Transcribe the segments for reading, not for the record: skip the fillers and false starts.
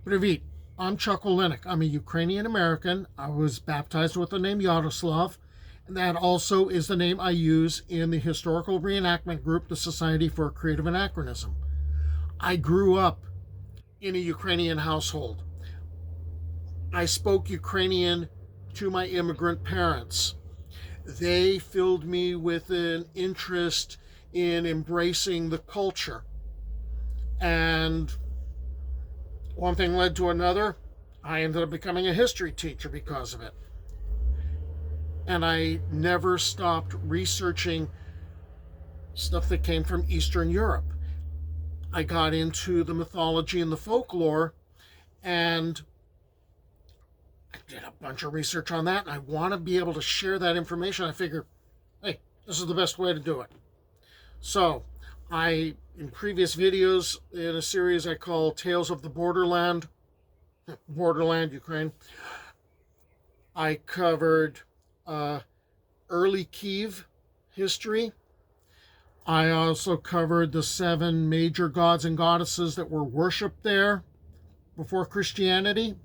Привіт, I'm Chuck Olenek. I'm a Ukrainian American. I was baptized with the name Yaroslav, and that also is the name I use in the historical reenactment group, the Society for Creative Anachronism. I grew up in a Ukrainian household. I spoke Ukrainian to my immigrant parents. They filled me with an interest in embracing the culture. And one thing led to another. I ended up becoming a history teacher because of it. And I never stopped researching stuff that came from Eastern Europe. I got into the mythology and the folklore, and I did a bunch of research on that, and I want to be able to share that information. I figure, hey, this is the best way to do it. So, in previous videos in a series I call Tales of the Borderland, Ukraine, I covered early Kiev history. I also covered the 7 major gods and goddesses that were worshipped there before Christianity.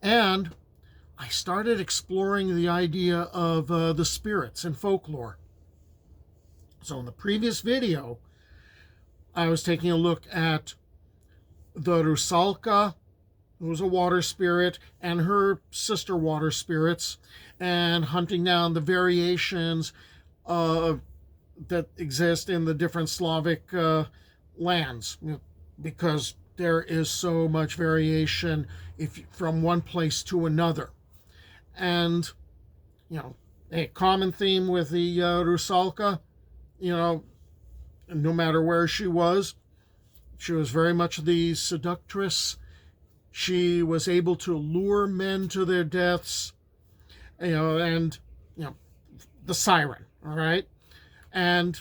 And I started exploring the idea of the spirits in folklore. So in the previous video, I was taking a look at the Rusalka, who was a water spirit, and her sister water spirits, and hunting down the variations that exist in the different Slavic lands, because there is so much variation from one place to another. And, a common theme with the Rusalka, no matter where she was very much the seductress. She was able to lure men to their deaths, and the siren, all right? And,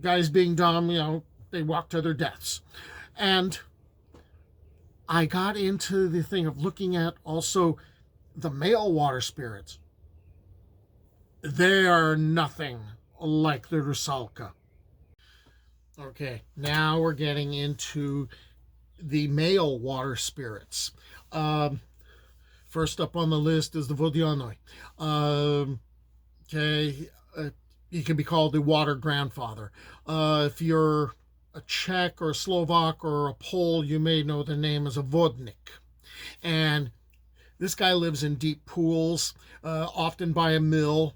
guys being dumb, they walk to their deaths. And I got into the thing of looking at also the male water spirits. They are nothing like the Rusalka. Okay, now we're getting into the male water spirits. First up on the list is the Vodyanoi. He can be called the water grandfather. If you're a Czech or a Slovak or a Pole, you may know the name as a vodnik. And this guy lives in deep pools, often by a mill.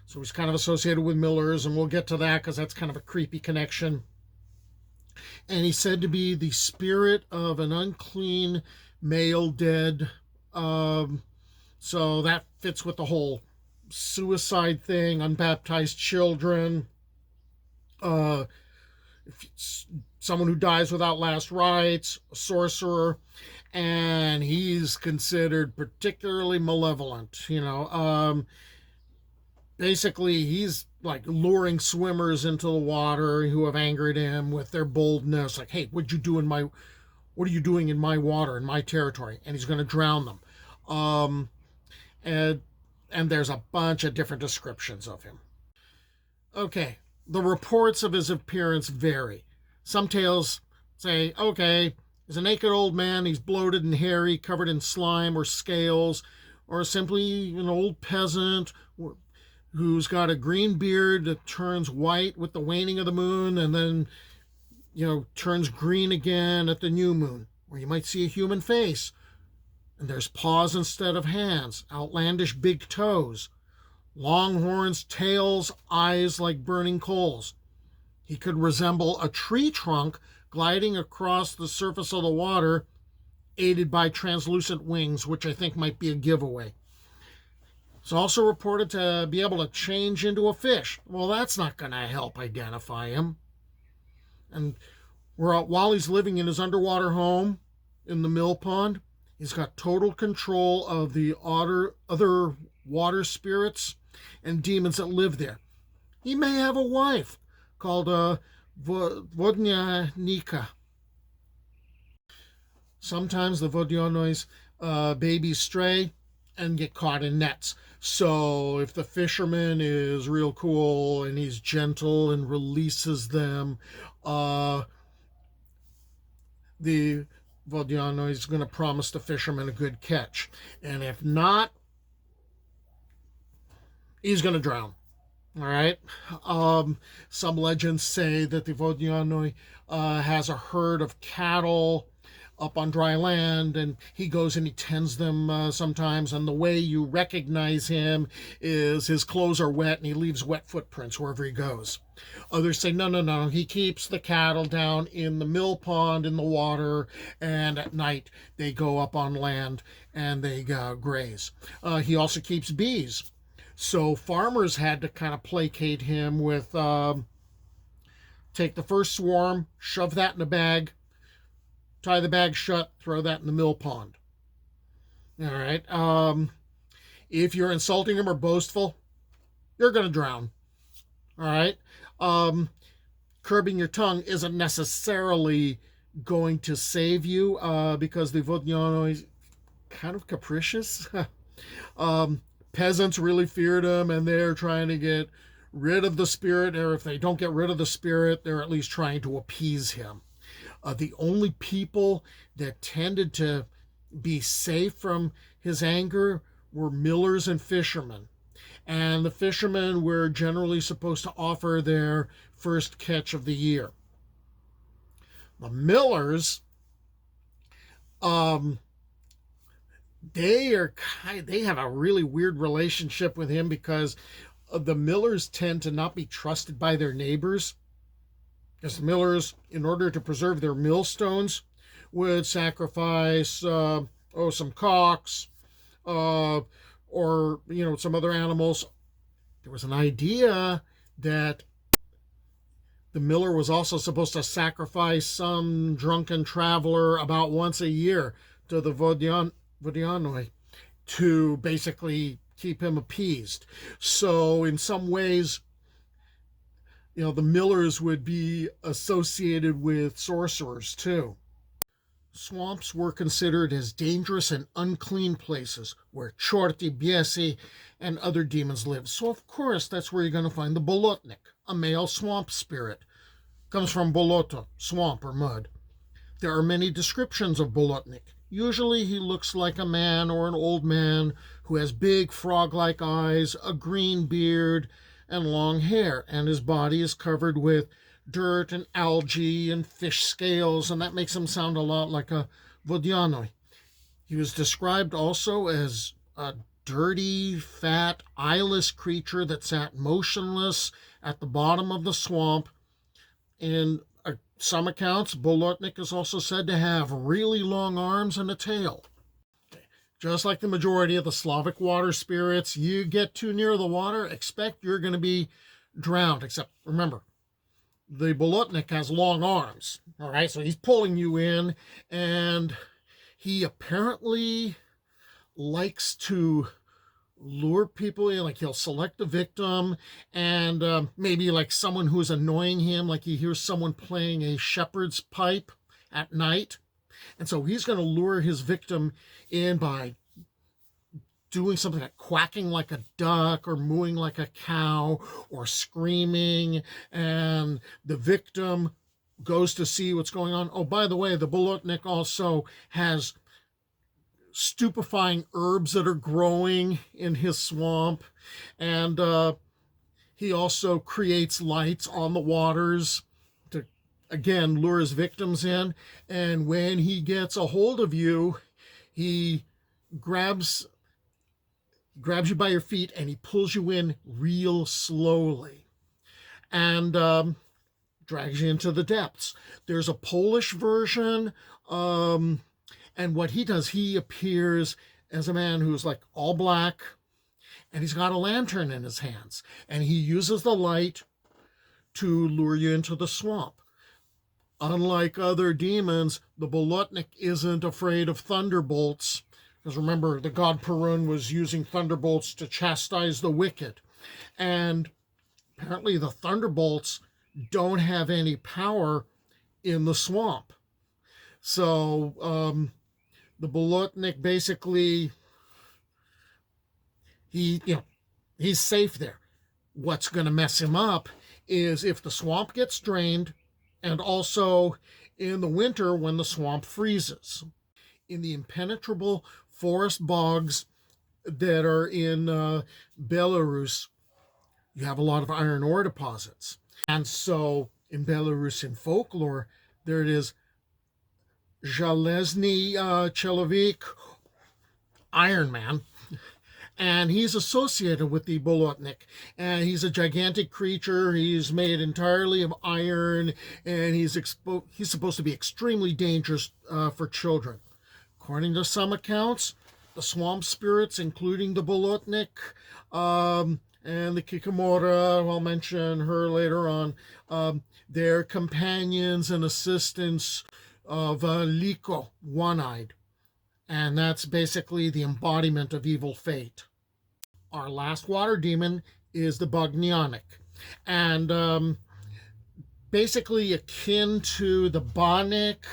So he's kind of associated with millers, and we'll get to that because that's kind of a creepy connection. And he's said to be the spirit of an unclean male dead. So that fits with the whole suicide thing, unbaptized children, someone who dies without last rites, a sorcerer, and he's considered particularly malevolent. Basically, he's like luring swimmers into the water who have angered him with their boldness. Like, hey, what are you doing in my water, in my territory? And he's going to drown them. And there's a bunch of different descriptions of him. Okay, the reports of his appearance vary. Some tales say, okay, he's a naked old man, he's bloated and hairy, covered in slime or scales, or simply an old peasant who's got a green beard that turns white with the waning of the moon and then, turns green again at the new moon. Or you might see a human face, and there's paws instead of hands, outlandish big toes, long horns, tails, eyes like burning coals. He could resemble a tree trunk gliding across the surface of the water, aided by translucent wings, which I think might be a giveaway. It's also reported to be able to change into a fish. Well, that's not going to help identify him. And while he's living in his underwater home in the mill pond, he's got total control of the other water spirits and demons that live there. He may have a wife called Vodyanika. Sometimes the Vodyanois babies stray and get caught in nets. So if the fisherman is real cool and he's gentle and releases them, the Vodyanoi is going to promise the fisherman a good catch. And if not, he's going to drown. All right. Some legends say that the Vodyanoi has a herd of cattle up on dry land, and he goes and he tends them sometimes. And the way you recognize him is his clothes are wet and he leaves wet footprints wherever he goes. Others say, no, no, no. He keeps the cattle down in the mill pond in the water, and at night they go up on land and they graze. He also keeps bees. So farmers had to kind of placate him with take the first swarm, shove that in a bag, tie the bag shut, throw that in the mill pond. All right. If you're insulting him or boastful, you're going to drown. All right. Curbing your tongue isn't necessarily going to save you because the Vodyanoi is kind of capricious. Peasants really feared him, and they're trying to get rid of the spirit, or if they don't get rid of the spirit, they're at least trying to appease him. The only people that tended to be safe from his anger were millers and fishermen. And the fishermen were generally supposed to offer their first catch of the year. The millers, they have a really weird relationship with him because the millers tend to not be trusted by their neighbors. Because the millers, in order to preserve their millstones, would sacrifice some cocks or some other animals. There was an idea that the miller was also supposed to sacrifice some drunken traveler about once a year to the Vodyanoi to basically keep him appeased. So in some ways, the millers would be associated with sorcerers too. Swamps were considered as dangerous and unclean places where Chorti, Biesi, and other demons lived. So of course that's where you're going to find the Bolotnik, a male swamp spirit. Comes from Boloto, swamp or mud. There are many descriptions of Bolotnik. Usually he looks like a man or an old man who has big frog-like eyes, a green beard, and long hair, and his body is covered with dirt and algae and fish scales, and that makes him sound a lot like a Vodyanoi. He was described also as a dirty, fat, eyeless creature that sat motionless at the bottom of the swamp. In some accounts, Bolotnik is also said to have really long arms and a tail. Just like the majority of the Slavic water spirits, you get too near the water, expect you're going to be drowned. Except, remember, the Bolotnik has long arms. All right, so he's pulling you in, and he apparently likes to lure people in. Like, he'll select a victim, and maybe like someone who's annoying him, like he hears someone playing a shepherd's pipe at night. And so he's going to lure his victim in by doing something like quacking like a duck or mooing like a cow or screaming. And the victim goes to see what's going on. Oh, by the way, the Bolotnik also has stupefying herbs that are growing in his swamp. And he also creates lights on the waters to, again, lure his victims in. And when he gets a hold of you, he grabs you by your feet and he pulls you in real slowly and drags you into the depths. There's a Polish version, and what he does, he appears as a man who's like all black, and he's got a lantern in his hands, and he uses the light to lure you into the swamp. Unlike other demons, the Bolotnik isn't afraid of thunderbolts, because remember, the god Perun was using thunderbolts to chastise the wicked. And apparently the thunderbolts don't have any power in the swamp. So the Bolotnik basically, he's safe there. What's going to mess him up is if the swamp gets drained and also in the winter when the swamp freezes. In the impenetrable forest bogs that are in Belarus, you have a lot of iron ore deposits. And so in Belarusian folklore, there it is, Zhelezny Chelovik, Iron Man, and he's associated with the Bolotnik. And he's a gigantic creature. He's made entirely of iron, and he's supposed to be extremely dangerous for children. According to some accounts, the swamp spirits, including the Bolotnik and the Kikamora, I'll mention her later on, they're companions and assistants of Liko, One-Eyed. And that's basically the embodiment of evil fate. Our last water demon is the Bognianic. And basically akin to the Banik,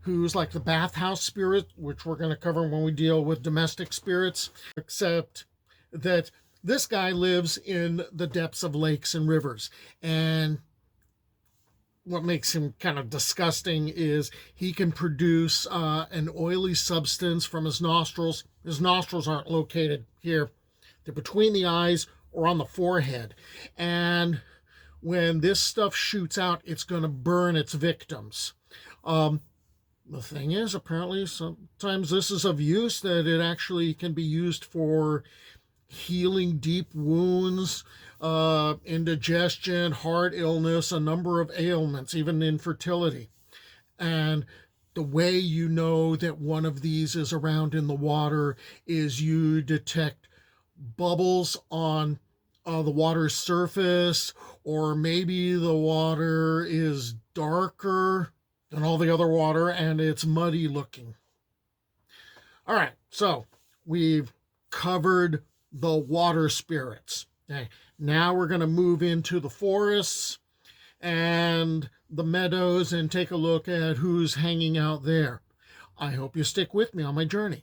who's like the bathhouse spirit, which we're going to cover when we deal with domestic spirits, except that this guy lives in the depths of lakes and rivers. And what makes him kind of disgusting is he can produce an oily substance from his nostrils. His nostrils aren't located here. They're between the eyes or on the forehead. And when this stuff shoots out, it's going to burn its victims. The thing is, apparently, sometimes this is of use, that it actually can be used for healing deep wounds, indigestion, heart illness, a number of ailments, even infertility. And the way you know that one of these is around in the water is you detect bubbles on the water's surface, or maybe the water is darker than all the other water and it's muddy looking. All right, so we've covered the water spirits. Okay, now we're going to move into the forests and the meadows and take a look at who's hanging out there. I hope you stick with me on my journey.